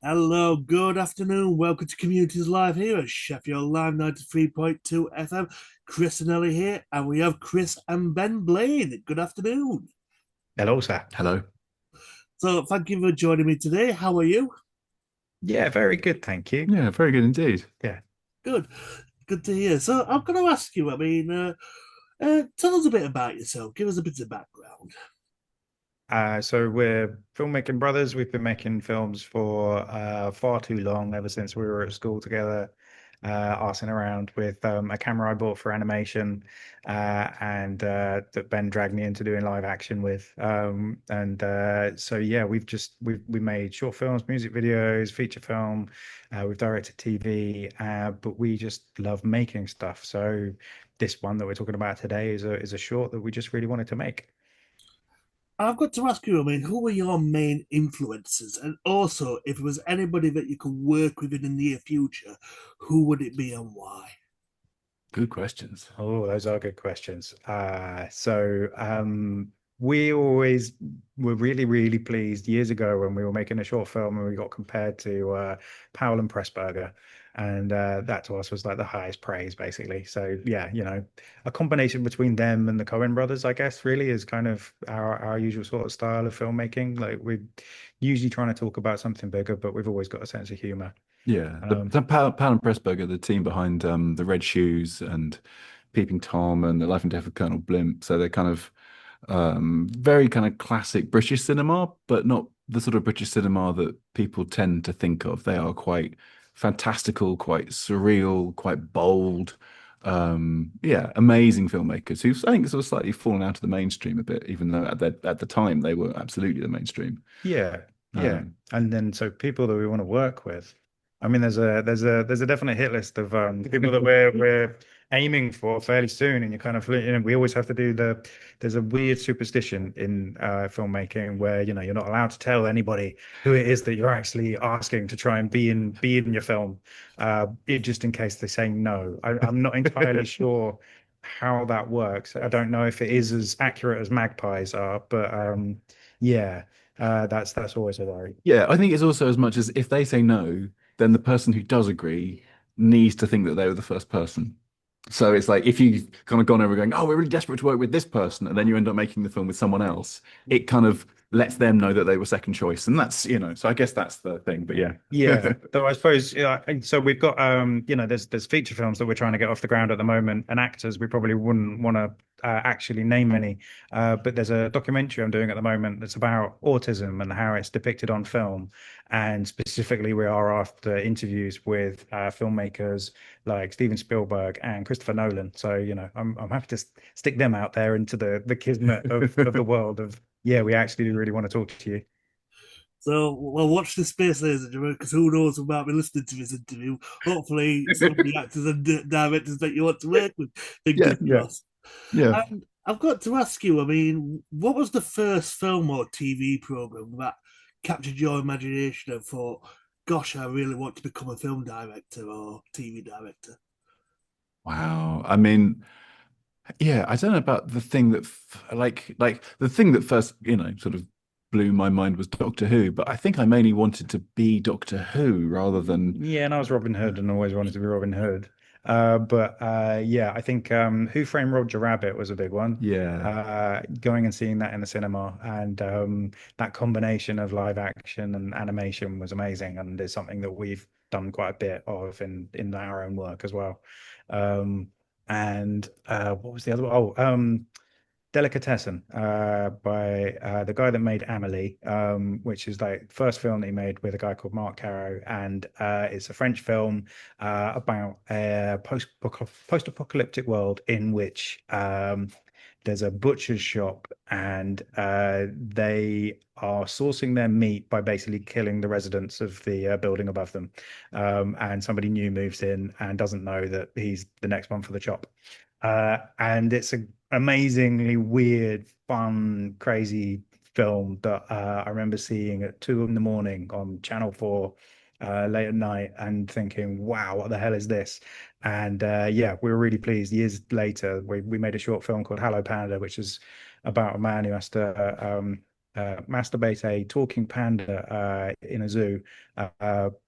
Hello, good afternoon. Welcome to Communities Live here at Sheffield Live 93.2 FM. Chris and Ellie here, and we have Chris and Ben Blaine. Good afternoon. Hello, sir. Hello. So, thank you for joining me today. How are you? Yeah, very good, thank you. Yeah, very good indeed. Yeah. Good. Good to hear. So, I'm going to ask you, tell us a bit about yourself. Give us a bit of background. So we're filmmaking brothers. We've been making films for far too long, ever since we were at school together, arsing around with a camera I bought for animation, and that Ben dragged me into doing live action with. So yeah, we made short films, music videos, feature film. We've directed TV, but we just love making stuff. So this one that we're talking about today is a short that we just really wanted to make. I've got to ask you, who are your main influences? And also, if there was anybody that you could work with in the near future, who would it be and why? Good questions. Oh, those are good questions. We always were really, really pleased years ago when we were making a short film and we got compared to Powell and Pressburger. And that to us was like the highest praise, basically. So yeah, a combination between them and the Coen brothers, I guess, really is kind of our usual sort of style of filmmaking. Like we're usually trying to talk about something bigger, but we've always got a sense of humor. Yeah, Um, the Pal and Pressburger, the team behind the Red Shoes and Peeping Tom and the Life and Death of Colonel Blimp. So they're kind of very kind of classic British cinema, but not the sort of British cinema that people tend to think of. They are quite fantastical, quite surreal, quite bold. Yeah, amazing filmmakers who I think sort of slightly fallen out of the mainstream a bit, even though at the time they were absolutely the mainstream. Yeah, yeah. Um, And then so people that we want to work with. I mean, there's a definite hit list of people that we're aiming for fairly soon, and you kind of we always have to do there's a weird superstition in filmmaking where you're not allowed to tell anybody who it is that you're actually asking to try and be in your film, just in case they say no. I'm not entirely sure how that works. I don't know if it is as accurate as magpies are, but yeah. That's always a worry. Yeah, I think it's also as much as if they say no, then the person who does agree needs to think that they were the first person. So it's like if you've kind of gone over going, oh, we're really desperate to work with this person, and then you end up making the film with someone else, it kind of lets them know that they were second choice. And so I guess that's the thing. But yeah. Yeah, though I suppose and so we've got there's feature films that we're trying to get off the ground at the moment, and actors we probably wouldn't want to actually name any, but there's a documentary I'm doing at the moment that's about autism and how it's depicted on film, and specifically we are after interviews with filmmakers like Steven Spielberg and Christopher Nolan. So I'm happy to stick them out there into the kismet of the world of yeah, we actually really want to talk to you. So, well, watch this space, ladies and gentlemen, because who knows who might be listening to this interview. Hopefully, some of the actors and directors that you want to work with. Yeah, Fingers Yeah. crossed. yeah. And I've got to ask you, what was the first film or TV program that captured your imagination and thought, gosh, I really want to become a film director or TV director? Wow. I mean, yeah, I don't know about the thing that like the thing that first, sort of blew my mind was Doctor Who, but I think I mainly wanted to be Doctor Who rather than Yeah, and I was Robin Hood and always wanted to be Robin Hood. But yeah, I think Who Framed Roger Rabbit was a big one. yeah. Going and seeing that in the cinema, and that combination of live action and animation was amazing, and is something that we've done quite a bit of in our own work as well. Um, and what was the other one? Oh, Delicatessen by the guy that made Amelie, which is like first film that he made with a guy called Mark Caro, and it's a French film about a post-apocalyptic world in which there's a butcher's shop, and they are sourcing their meat by basically killing the residents of the building above them. And somebody new moves in and doesn't know that he's the next one for the chop. And it's an amazingly weird, fun, crazy film that I remember seeing at 2 in the morning on Channel 4 late at night and thinking, wow, what the hell is this? And yeah, we were really pleased. Years later, we made a short film called Hello Panda, which is about a man who has to masturbate a talking panda in a zoo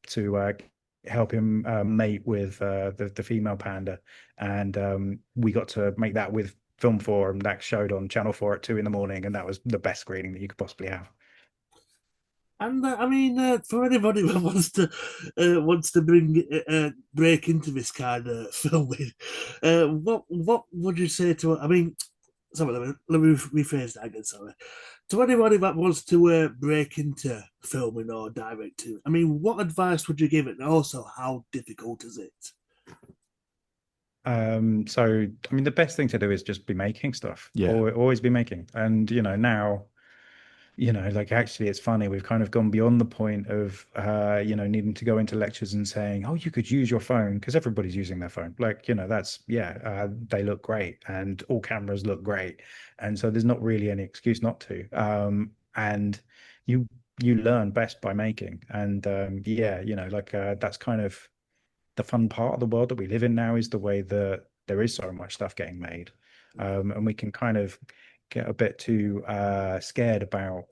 to help him mate with the female panda, and we got to make that with Film 4, and that showed on Channel 4 at 2 in the morning, and that was the best screening that you could possibly have. And I mean, for anybody that wants to bring break into this kind of filming, what would you say to? I mean, sorry, let me rephrase that again. Sorry, to anybody that wants to break into filming or directing, I mean, what advice would you give it? And also, how difficult is it? So I mean, the best thing to do is just be making stuff, Yeah. or always be making. And now, like, actually it's funny, we've kind of gone beyond the point of needing to go into lectures and saying, oh, you could use your phone, because everybody's using their phone. Like, that's, they look great and all cameras look great, and so there's not really any excuse not to. And you learn best by making. And that's kind of the fun part of the world that we live in now, is the way that there is so much stuff getting made. And we can kind of get a bit too scared about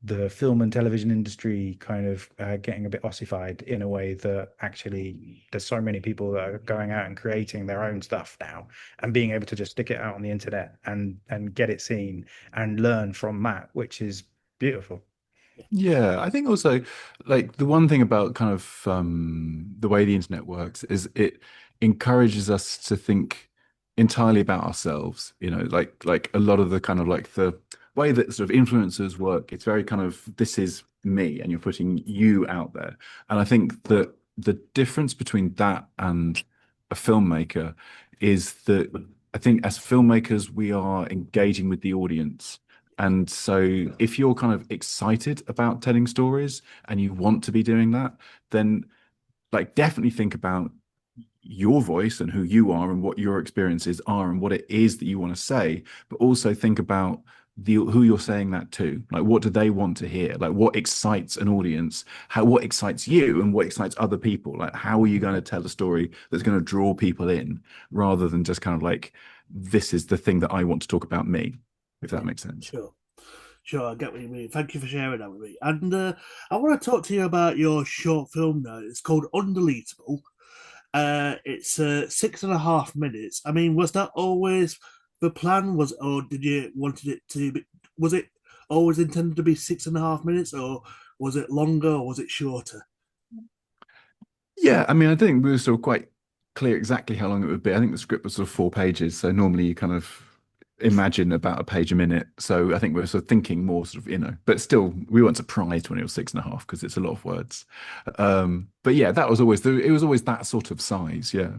the film and television industry kind of getting a bit ossified, in a way that actually there's so many people that are going out and creating their own stuff now, and being able to just stick it out on the internet and get it seen and learn from that, which is beautiful. Yeah, I think also, like, the one thing about kind of the way the internet works is it encourages us to think entirely about ourselves. Like a lot of the kind of like the way that sort of influencers work, it's very kind of, this is me, and you're putting you out there. And I think that the difference between that and a filmmaker is that I think as filmmakers we are engaging with the audience. And so if you're kind of excited about telling stories and you want to be doing that, then like definitely think about your voice and who you are and what your experiences are and what it is that you want to say, but also think about who you're saying that to. Like, what do they want to hear? Like, what excites an audience? What excites you and what excites other people? Like, how are you going to tell a story that's going to draw people in, rather than just kind of like, this is the thing that I want to talk about me, if that makes sense. Sure. Sure, I get what you mean. Thank you for sharing that with me. And I want to talk to you about your short film now. It's called Undeletable. It's 6.5 minutes. I mean, was that always the plan? Or did you wanted it to be? Was it always intended to be 6.5 minutes, or was it longer, or was it shorter? Yeah, I mean, I think we were sort of quite clear exactly how long it would be. I think the script was sort of 4 pages, so normally you kind of imagine about a page a minute. So I think we were sort of thinking more sort of, but still we weren't surprised when it was 6.5, because it's a lot of words. But yeah, that was always it was always that sort of size. Yeah.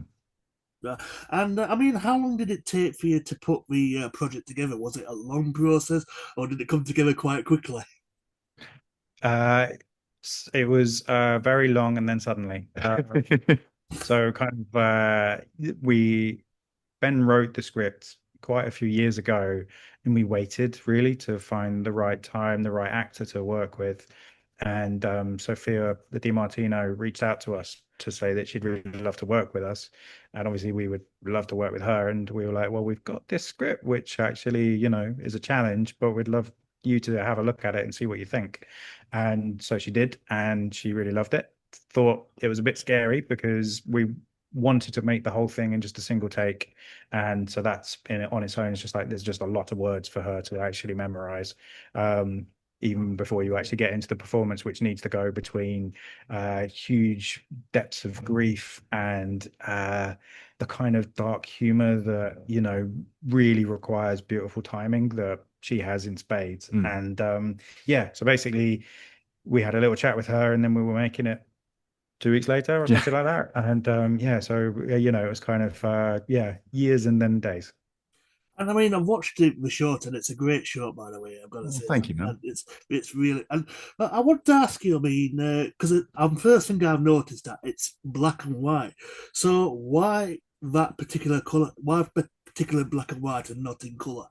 And I mean, how long did it take for you to put the project together? Was it a long process, or did it come together quite quickly? Uh, it was very long, and then suddenly. So kind of we Ben wrote the script quite a few years ago, and we waited really to find the right time, the right actor to work with. And Sophia the Di Martino reached out to us to say that she'd really love to work with us. And obviously we would love to work with her. And we were like, well, we've got this script, which actually, is a challenge, but we'd love you to have a look at it and see what you think. And so she did, and she really loved it. Thought it was a bit scary because we wanted to make the whole thing in just a single take, and so that's on its own. It's just like there's just a lot of words for her to actually memorize, even before you actually get into the performance, which needs to go between huge depths of grief and the kind of dark humor that really requires beautiful timing that she has in spades. And so basically we had a little chat with her, and then we were making it 2 weeks later or something like that. And so it was kind of years and then days. And I mean, I've watched the short, and it's a great short, by the way. I've got to Well, say thank that. you, man. And it's really. And but I want to ask you. I mean, because first thing I've noticed that it's black and white. So why that particular color? Why particular black and white and not in color?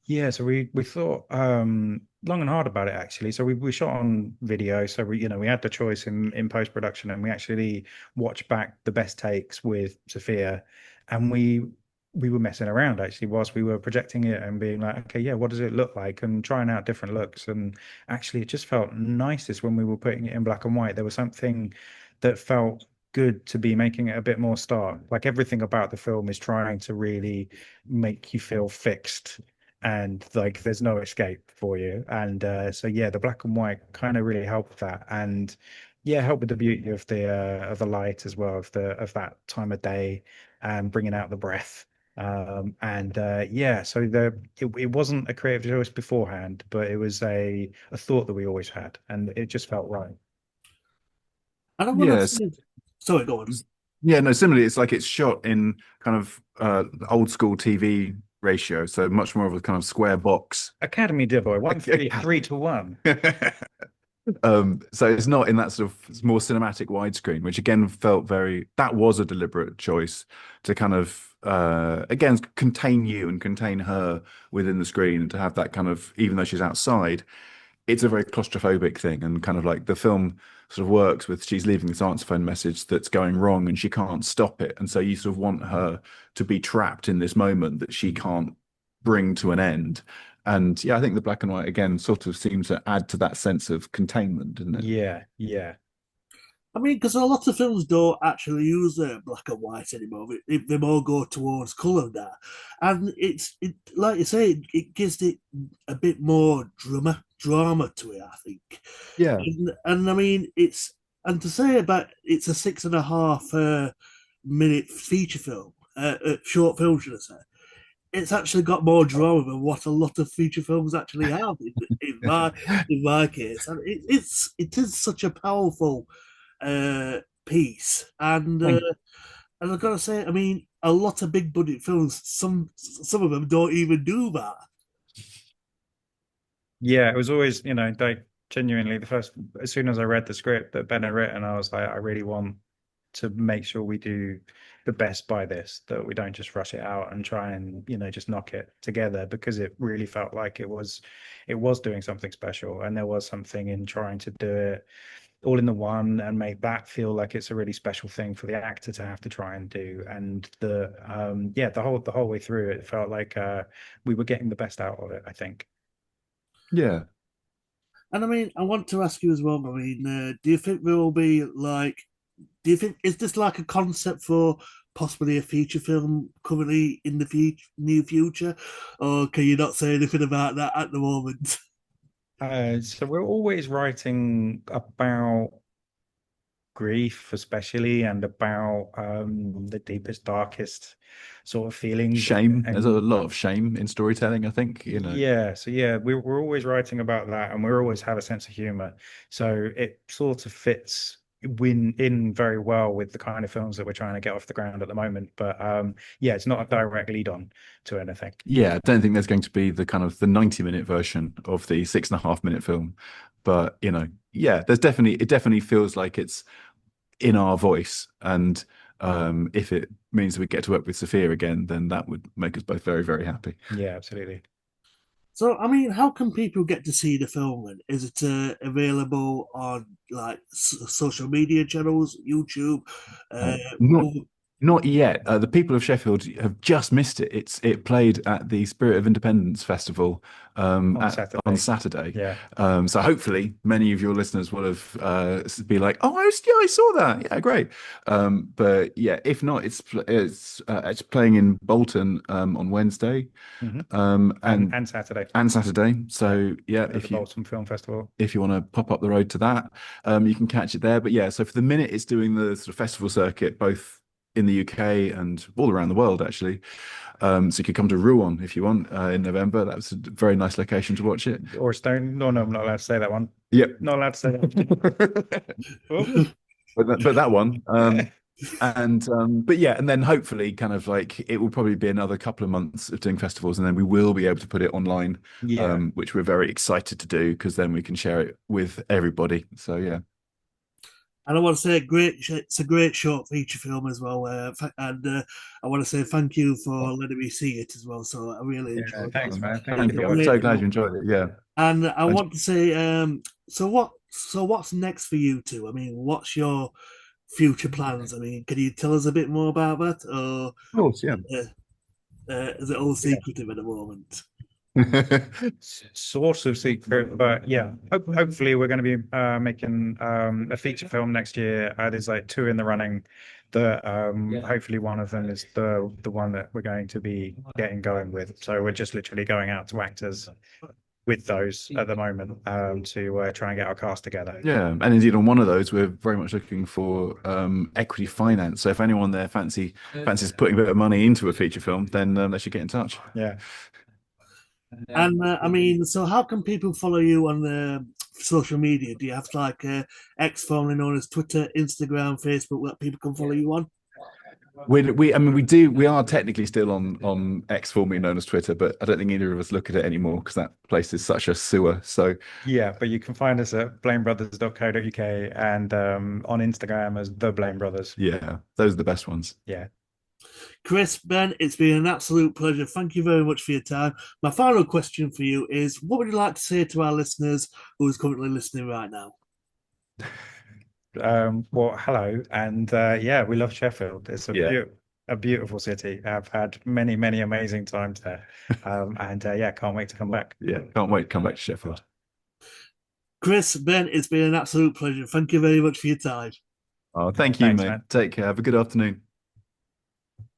Yeah, so we thought long and hard about it, actually. So we shot on video, so we had the choice in post production, and we actually watched back the best takes with Sophia, and we we were messing around actually whilst we were projecting it and being like, okay, yeah, what does it look like? And trying out different looks. And actually, it just felt nicest when we were putting it in black and white. There was something that felt good to be making it a bit more stark. Like everything about the film is trying to really make you feel fixed and like there's no escape for you. And so yeah, the black and white kind of really helped that. And yeah, helped with the beauty of the light as well, of that time of day and bringing out the breath. And yeah, so it wasn't a creative choice beforehand, but it was a thought that we always had, and it just felt right. And I want to Yes. say, sorry, go on. Yeah, no, similarly, it's like it's shot in kind of old school TV ratio, so much more of a kind of square box. Academy Devoy, 1-3-3-1. So it's not in that sort of more cinematic widescreen, which again felt very, that was a deliberate choice to kind of again contain you and contain her within the screen and to have that kind of, even though she's outside, it's a very claustrophobic thing, and kind of like the film sort of works with she's leaving this answer phone message that's going wrong and she can't stop it, and so you sort of want her to be trapped in this moment that she can't bring to an end. And yeah, I think the black and white again sort of seems to add to that sense of containment, doesn't it? Yeah, yeah, I mean, because a lot of films don't actually use black and white anymore. They more go towards colour now, and it like you say, it gives it a bit more drama to it. I think, Yeah. and I mean, and to say about it's a 6.5 minute feature film, short film, should I say? It's actually got more drama than what a lot of feature films actually have in my case, and it is such a powerful piece, Thank and I've got to say, I mean, a lot of big budget films, some of them don't even do that. yeah. It was always, like genuinely the first, as soon as I read the script that Ben had written, I was like, I really want to make sure we do the best by this, that we don't just rush it out and try and, just knock it together, because it really felt like it was doing something special, and there was something in trying to do it all in the one and make that feel like it's a really special thing for the actor to have to try and do. And the whole way through it felt like we were getting the best out of it, I think. Yeah. And I mean, I want to ask you as well. I mean, do you think there will be like? Do you think is this like a concept for possibly a feature film currently in the near future, or can you not say anything about that at the moment? So we're always writing about grief, especially, and about the deepest, darkest sort of feelings. Shame. There's a And lot of shame in storytelling, I think, yeah, so yeah, we're always writing about that, and we always have a sense of humor. So it sort of fits in very well with the kind of films that we're trying to get off the ground at the moment. But yeah, it's not a direct lead on to anything. Yeah, I don't think there's going to be the kind of the 90-minute version of the 6.5 minute film. But, yeah, it definitely feels like it's in our voice. And if it means we get to work with Sophia again, then that would make us both very, very happy. Yeah, absolutely. So, I mean, how can people get to see the film? And is it available on like social media channels, YouTube? Uh, Not oh, not yet. The people of Sheffield have just missed it. It played at the Spirit of Independence Festival On on Saturday. Saturday. Yeah. So hopefully many of your listeners will have be like, oh, yeah, I saw that. Yeah, great. But yeah, if not, it's playing in Bolton on Wednesday Hmm. And and and Saturday Saturday. So yeah, at the Bolton Film Festival. if you want to pop up the road to that, you can catch it there. But yeah, so for the minute, it's doing the sort of festival circuit, both in the UK and all around the world, actually. So you could come to Rouen if you want in November. That's a very nice location to watch it. Or Stone. No, no, I'm not allowed to say that one. Yep. Not allowed to say that. Oh. But that one. But yeah, and then hopefully kind of like it will probably be another couple of months of doing festivals, and then we will be able to put it online, Yeah. which we're very excited to do because then we can share it with everybody. So yeah. and I want to say, it's a great short feature film as well. And I want to say thank you for letting me see it as well. So I really Yeah, enjoyed thanks, it. man. Thank you Thank It's a for you. I'm great so watching. glad you film. enjoyed it. Yeah. And I And want to say, so what's next for you two? I mean, what's your future plans? I mean, can you tell us a bit more about that? Or of course, yeah. uh, Is it all secretive at the moment? Sort of secret, but yeah, hopefully we're going to be making a feature film next year. There's like two in the running. Hopefully one of them is the one that we're going to be getting going with. So we're just literally going out to actors with those at the moment to try and get our cast together. Yeah, and indeed on one of those, we're very much looking for equity finance. So if anyone there fancies putting a bit of money into a feature film, then they should get in touch. Yeah. And I mean, so how can people follow you on the social media? Do you have like X, formerly known as Twitter, Instagram, Facebook, that people can follow you on? I mean, we are technically still on X, formerly known as Twitter, but I don't think either of us look at it anymore because that place is such a sewer. So Yeah, but you can find us at blainebrothers.co.uk and on Instagram as the Blaine Brothers. yeah, those are the best ones. Yeah. Chris, Ben, it's been an absolute pleasure. Thank you very much for your time. My final question for you is, what would you like to say to our listeners who is currently listening right now? Well, hello, and yeah, we love Sheffield. It's a beautiful city. I've had many, many amazing times there, and yeah, can't wait to come back. Yeah, can't wait to come back to Sheffield. Chris, Ben, it's been an absolute pleasure. Thank you very much for your time. Oh, thank you, Thanks, mate. man. Take care. Have a good afternoon.